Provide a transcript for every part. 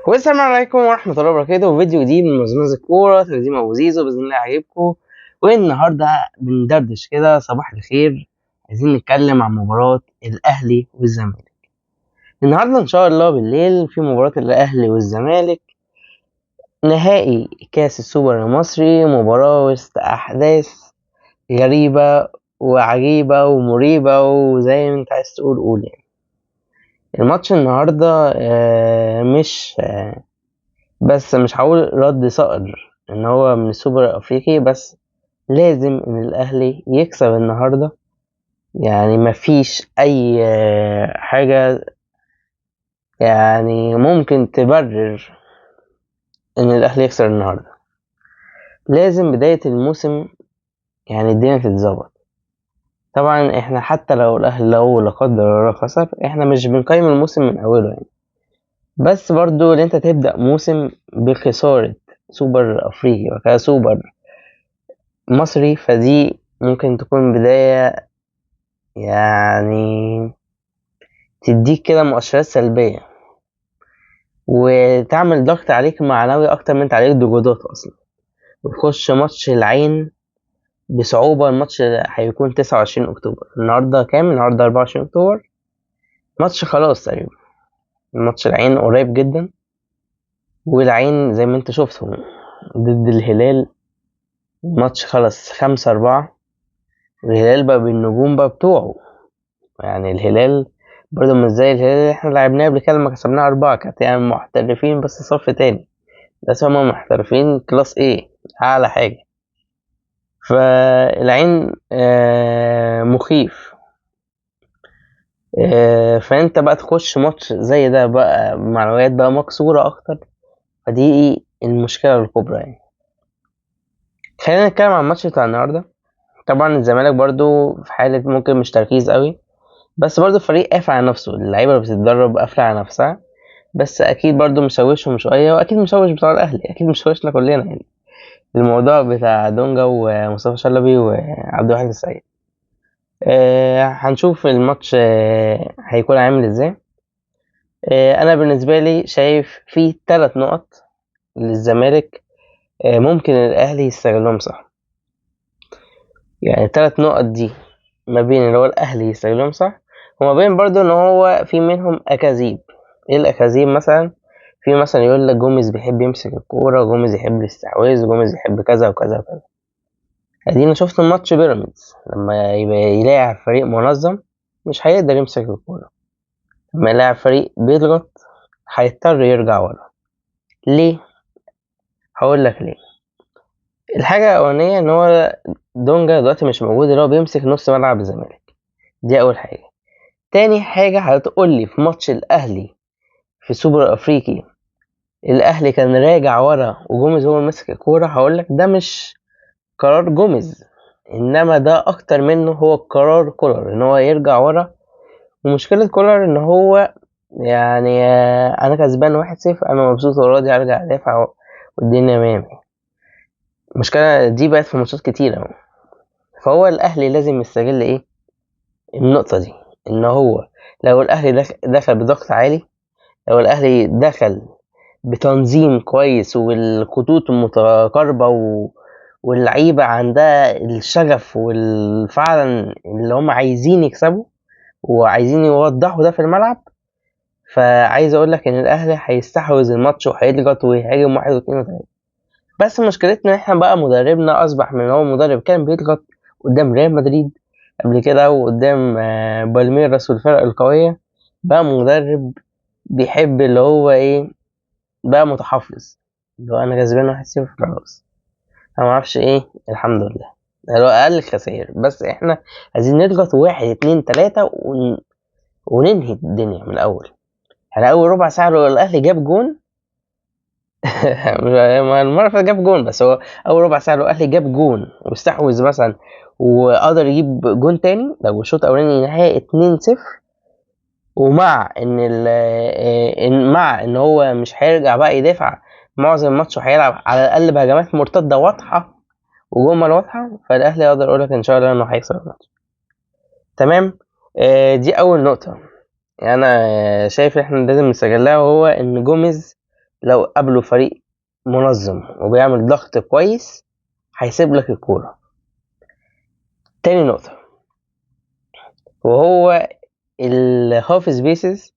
والسلام عليكم ورحمة الله وبركاته. فيديو جديد من مزمز الكورة، تقديم أبو زيزو، بإذن الله يعجبكم. والنهاردة بندردش كده، صباح الخير. عايزين نتكلم عن مباراة الأهلي والزمالك. النهاردة إن شاء الله بالليل في مباراة الأهلي والزمالك، نهائي كأس السوبر المصري. مباراة وسط أحداث غريبة وعجيبة ومريبة، وزي ما انت عايز تقول قول يعني. الماتش النهاردة مش بس مش هقول رد صقر ان هو من السوبر الافريقي، بس لازم ان الاهلي يكسب النهارده. يعني مفيش اي حاجه يعني ممكن تبرر ان الاهلي يكسب النهارده. لازم بدايه الموسم يعني الدنيا تتظبط. طبعا احنا حتى لو الاهلي لو لا قدر الله خسر، احنا مش بنقيم الموسم من اوله يعني. بس برضو ان انت تبدا موسم بخساره سوبر افريقي وكذا سوبر مصري، فدي ممكن تكون بداية يعني تديك كده مؤشرات سلبية، وتعمل ضغط عليك معنوي أكتر من عليك ضغوطات أصلا. وتخش ماتش العين بصعوبة. الماتش هيكون 29 أكتوبر. النهاردة كام؟ النهاردة 24 أكتوبر. ماتش خلاص تقريبا. ماتش العين قريب جدا، والعين زي ما انت شفتهم ضد الهلال. الماتش خلص 5-4. الهلال بقى بالنجوم بقى بتوعه. يعني الهلال برضه مش زي الهلال اللي احنا لعبناه قبل كده لما كسبناه 4. كانت يعني محترفين بس صف تاني، بس هما محترفين كلاس ايه، أعلى حاجة. فالعين مخيف. فانت بقى تخش ماتش زي ده بقى معنويات بقى مكسورة أكتر، فدي المشكلة الكبرى يعني. خلينا نتكلم عن الماتش بتاع النهاردة. طبعا الزمالك برضو في حالة ممكن مش تركيز قوي، بس برضو الفريق قافل على نفسه. اللعيبة اللي بتتدرب قافلة على نفسها، بس اكيد برضو مشوشهم شويه، واكيد مشوش بتوع الاهلي، اكيد مشوشنا كلنا يعني. الموضوع بتاع دونجا ومصطفى شلبي وعبد الواحد السيد. هنشوف الماتش هيكون عامل ازاي. انا بالنسبه لي شايف في 3 نقط للزمالك ممكن الاهلي يستغلهم صح. يعني 3 نقط دي ما بين اللي هو الاهلي يستغلهم صح، وما بين برضو ان هو في منهم اكاذيب. ايه الاكاذيب؟ مثلا في مثلا يقول لك جوميز بيحب يمسك الكوره، وجوميز يحب الاستحواذ، وجوميز يحب كذا وكذا وكذا. ادينا شفت ماتش بيراميدز لما يبقى يلاعب فريق منظم مش هيقدر يمسك الكوره. لما يلاعب فريق بيضغط هيضطر يرجع ورا. ليه؟ هقول لك ليه. الحاجه الاولانيه ان هو دونجا دلوقتي مش موجود، اللي هو بيمسك نص ملعب الزمالك. دي اول حاجه. تاني حاجه هتقول لي في ماتش الاهلي في سوبر افريقي الاهلي كان راجع ورا وجوميز هو اللي ماسك الكوره، هقول لك ده مش قرار جوميز، انما ده اكتر منه هو قرار كولر ان هو يرجع ورا. ومشكلة كولر ان هو يعني انا كسبان 1-0، انا مبسوط وراضي، ارجع ادافع والدنيا مية. المشكلة دي بقت في ماتشات كتيرة. فهو الاهلي لازم يستغل ايه النقطة دي، ان هو لو الاهلي دخل بضغط عالي، لو الاهلي دخل بتنظيم كويس والخطوط متقاربة واللعيبة عندها الشغف والفعلا اللي هم عايزين يكسبوا وعايزين يوضحوا ده في الملعب، فعايز اقول لك ان الاهلي هيستحوذ الماتش وهيضغط ويهاجم 1 و2 و3. بس مشكلتنا ان احنا بقى مدربنا اصبح من هو مدرب كان بيضغط قدام ريال مدريد قبل كده وقدام بالميراس والفرق القوية، بقى مدرب بيحب اللي هو ايه، بقى متحفظ. اللي هو انا كسبان 1-0 خلاص، انا معرفش ايه، الحمد لله لو اقل خسائر، بس احنا عايزين نضغط 1 2 3 وننهي الدنيا من الاول. يعني اول ربع ساعه لو الاهلي جاب جون المره اللي فاتت جاب جون، بس هو اول ربع ساعه لو الاهلي جاب جون واستحوذ مثلا وقدر يجيب جون تاني، لو الشوط الاولاني نهايه 2-0، ومع ان مع ان هو مش هيرجع بقى يدافع معظم الماتش، وهيلعب على الاقل بهجمات مرتده واضحه وجمل واضحه، فالاهلي اقدر اقول لك ان شاء الله انه هيكسب الماتش. تمام. دي اول نقطه. يعني انا شايف احنا لازم نستغلها، وهو ان جوميز لو قابله فريق منظم وبيعمل ضغط كويس هيسيب لك الكورة. تاني نقطة وهو الهاف سبيسز،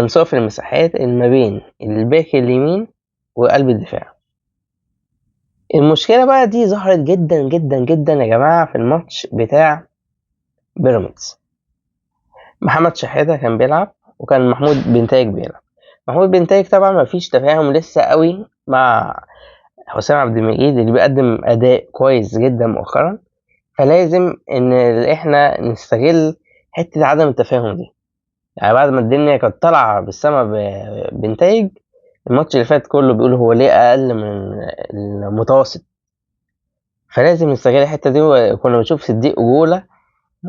أنصاف المساحات اللي ما بين الباك اليمين وقلب الدفاع. المشكلة بقى دي ظهرت جدا جدا جدا يا جماعة في الماتش بتاع بيراميدز. محمد شحاتة كان بيلعب وكان محمود بنتايج بيلعب. محمود بنتايج طبعا مفيش تفاهم لسه قوي مع حسام عبد المجيد اللي بيقدم أداء كويس جدا مؤخرا، فلازم إن إحنا نستغل حتة عدم التفاهم دي. يعني بعد ما الدنيا كانت طالعة بالسما بنتايج، الماتش اللي فات كله بيقول هو ليه أقل من المتوسط، فلازم نستغل الحتة دي. وكنا بنشوف صديق أجولة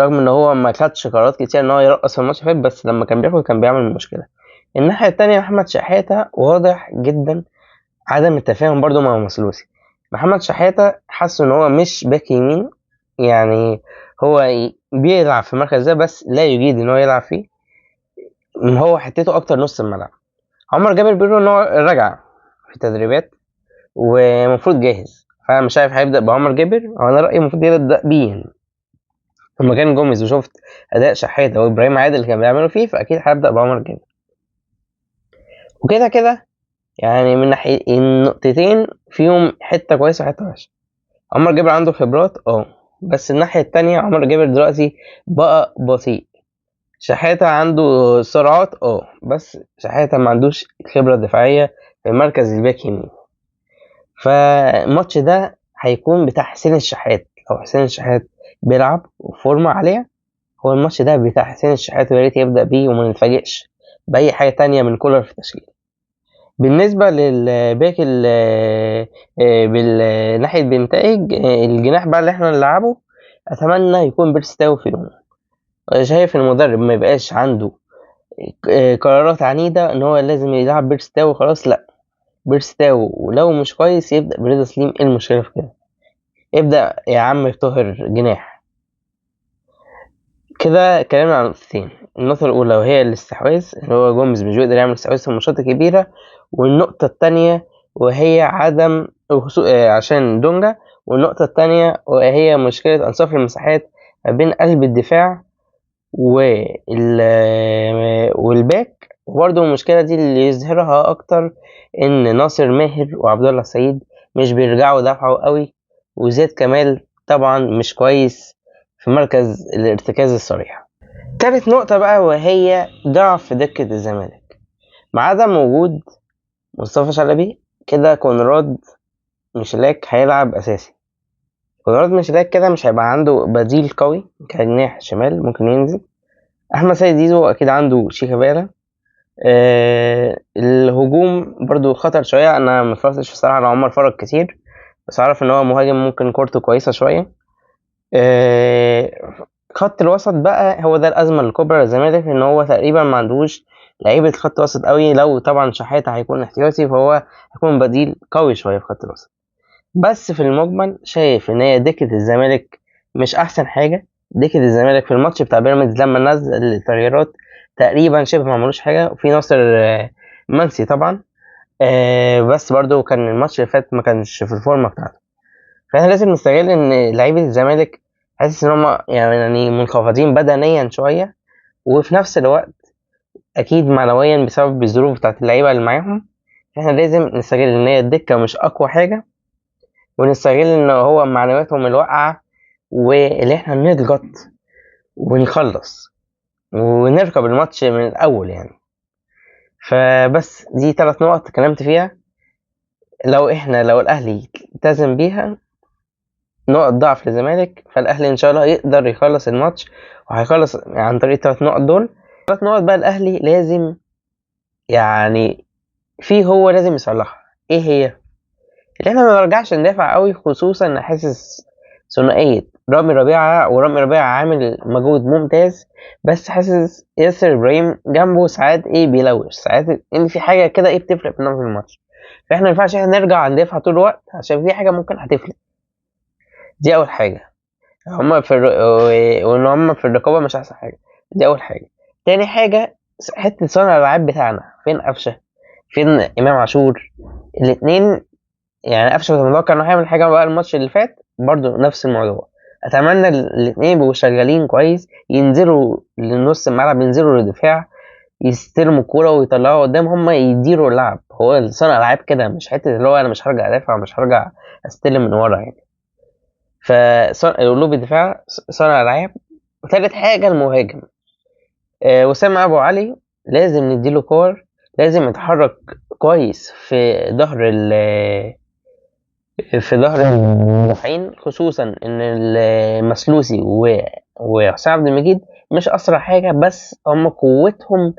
رغم إن هو ما خدش قرارات كتير إن هو يرقص في الماتش اللي فات، بس لما كان بياخد كان بيعمل مشكلة. الناحية التانية محمد شحاتة واضح جدا عدم التفاهم برضو مع مسلوسي. محمد شحاتة حاسس إن هو مش باك يمين، يعني هو بيلعب في المركز ده بس لا يجيد إن هو يلعب فيه، إن هو حتته أكتر نص الملعب. عمر جابر بيقولوا إن هو رجع في التدريبات ومفروض جاهز، فأنا مش عارف هيبدأ بعمر جابر أو أنا رأيي المفروض يبدأ بيه يعني. لما كان جوميز وشفت أداء شحاتة وإبراهيم عادل اللي كان بيعملوا فيه، فأكيد هيبدأ بعمر جابر. وكده كده يعني من ناحية النقطتين فيهم حتة كويسة وحتة وحشة. عمر جابر عنده خبرات بس الناحية التانية عمر جابر دلوقتي بقى بطيء. شحاتة عنده سرعات بس شحاتة ما عندوش خبرة دفاعية في مركز الباك يمين. فالماتش ده هيكون بتاع حسين الشحات. لو حسين الشحات بيلعب وفورمة عالية، هو الماتش ده بتاع حسين الشحات ويا ريت يبدأ بيه وما نتفاجئش بأي حاجة تانية من كولر في التشكيل. بالنسبة للباك بالناحية بنتائج الجناح بقى اللي احنا نلعبه، أتمنى يكون بيرستاو في يوم. شايف إن المدرب ما يبقاش عنده قرارات عنيدة إن هو لازم يلعب بيرستاو خلاص، لأ، بيرستاو ولو مش كويس يبدأ برضا سليم. إيه المشكلة في كده؟ ابدأ يا عم طاهر جناح. كده اتكلمنا عن نقطتين. النقطة الأولى وهي الاستحواذ، اللي هو جوميز مش بيقدر يعمل استحواذ في الماتشات الكبيرة. والنقطة التانية وهي عدم عشان دونجا. والنقطة التانية وهي مشكلة أنصاف المساحات ما بين قلب الدفاع والباك. وبرضه المشكلة دي اللي يظهرها أكتر إن ناصر ماهر وعبد الله السعيد مش بيرجعوا دفعوا قوي، وزياد كمال طبعا مش كويس في مركز الارتكاز الصريح. تالت نقطة بقى وهي ضعف دكة الزمالك. مع عدم وجود مصطفى شلبي كده كونراد مشلاك هيلعب أساسي. كونراد مشلاك كده مش هيبقى عنده بديل قوي كجناح شمال ممكن ينزل. أحمد سيد زيزو أكيد عنده شيكابالا. الهجوم برضو خطر شوية. أنا مفرطش الصراحة على عمر فرج كتير، بس عارف إن هو مهاجم ممكن كورته كويسة شوية. خط الوسط بقى هو ده الأزمة الكبرى للزمالك، إن هو تقريبا ما عندوش لعيبة خط وسط قوي. لو طبعا شحاتة هيكون احتياطي فهو هيكون بديل قوي شوية في خط الوسط. بس في المجمل شايف إن هي دكة الزمالك مش أحسن حاجة. دكة الزمالك في الماتش بتاع بيراميدز لما نزل التغييرات تقريبا شبه ما عملوش حاجة، وفي ناصر منسي طبعا. بس برضو كان الماتش اللي فات ما كانش في الفورمة بتاعته. فاحنا لازم نستغل ان لعيبه الزمالك حاسس ان هم يعني منخفضين بدنيا شويه، وفي نفس الوقت اكيد معنويا بسبب الظروف بتاعت اللعيبه اللي معاهم. احنا لازم نستغل ان هي الدكه مش اقوى حاجه، ونستغل ان هو معنوياتهم الواقعه، واللي احنا نضغط ونخلص ونركب الماتش من الاول يعني. فبس دي 3 نقط اتكلمت فيها. لو الاهلي التزم بيها نقط ضعف للزمالك، فالاهلي ان شاء الله يقدر يخلص الماتش، وهيخلص عن طريق 3 نقط دول. 3 نقط بقى الاهلي لازم يعني هو لازم يصلحها. ايه هي؟ اللي احنا ما نرجعش ندافع قوي، خصوصا ان حاسس ثنائيه رامي ربيعه عامل مجهود ممتاز، بس حاسس ياسر ابراهيم جنبه ساعات بيلوش ساعات ان في حاجه كده بتفرق في الماتش. فاحنا ما ينفعش نرجع ندافع طول الوقت عشان في حاجه ممكن هتفرق. دي اول حاجه. وان هم في الرقابه مش احسن حاجه. دي اول حاجه. تاني حاجه حته صانع الالعاب بتاعنا فين قفشه. فين امام عاشور؟ الاثنين يعني قفشه كنت متوقع انه هيعمل حاجه بقى الماتش اللي فات برضو نفس الموضوع. اتمنى الاثنين يبقوا شغالين كويس، ينزلوا لنص الملعب، ينزلوا للدفاع، يستلموا الكوره ويطلعوها قدام، هم يديروا اللعب. هو صانع العاب كده، مش حته اللي هو انا مش هرجع ادافع، مش هرجع استلم من ورا يعني. فقلوب الدفاع صانع العاب. وثالث حاجه المهاجم، وسام ابو علي لازم نديله كور، لازم يتحرك كويس في ظهر المدافعين، خصوصا ان المسلوسي وحسام عبد المجيد مش اسرع حاجه، بس هم قوتهم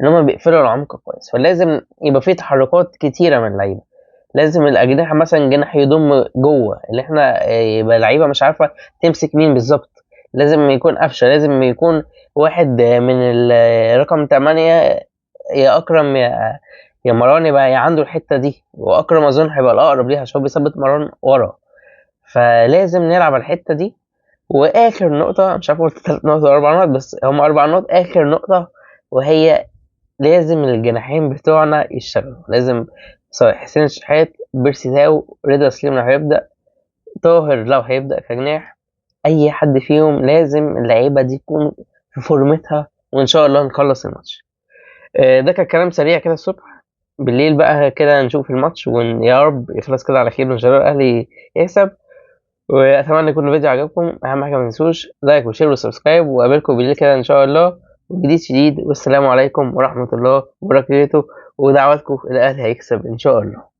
ان هم بيقفلوا العمق كويس. فلازم يبقى في تحركات كتيره من اللعيبه. لازم الاجنحه مثلا جناح يضم جوه، اللي احنا يبقى اللعيبه مش عارفه تمسك مين بالظبط. لازم يكون قفشه، لازم يكون واحد من رقم 8، يا اكرم يا مروان، يبقى عنده الحته دي. واكرم اظن هيبقى الاقرب ليها عشان هو بيثبت مروان ورا. فلازم نلعب على الحته دي. واخر نقطه، مش عارف قلت 3 نقط ولا 4 نقط، بس هم 4 نقط. اخر نقطه وهي لازم الجناحين بتوعنا يشتغلوا. لازم سواء حسين الشحات، بيرسي تاو، رضا سليم لو هيبدا، طاهر لو هيبدا كجناح، اي حد فيهم لازم اللعيبه دي تكون في فورمتها، وان شاء الله نخلص الماتش. ده كان كلام سريع كده الصبح. بالليل بقى كده نشوف الماتش، ويا رب يخلص كده على خير وان شاء الله الاهلي يكسب. واتمنى يكون الفيديو عجبكم. اهم حاجه ما تنسوش لايك وشير وسبسكرايب، وقابلكم بالليل كده ان شاء الله وجديد شديد. والسلام عليكم ورحمه الله وبركاته، ودعواتكم الاهلي هيكسب ان شاء الله.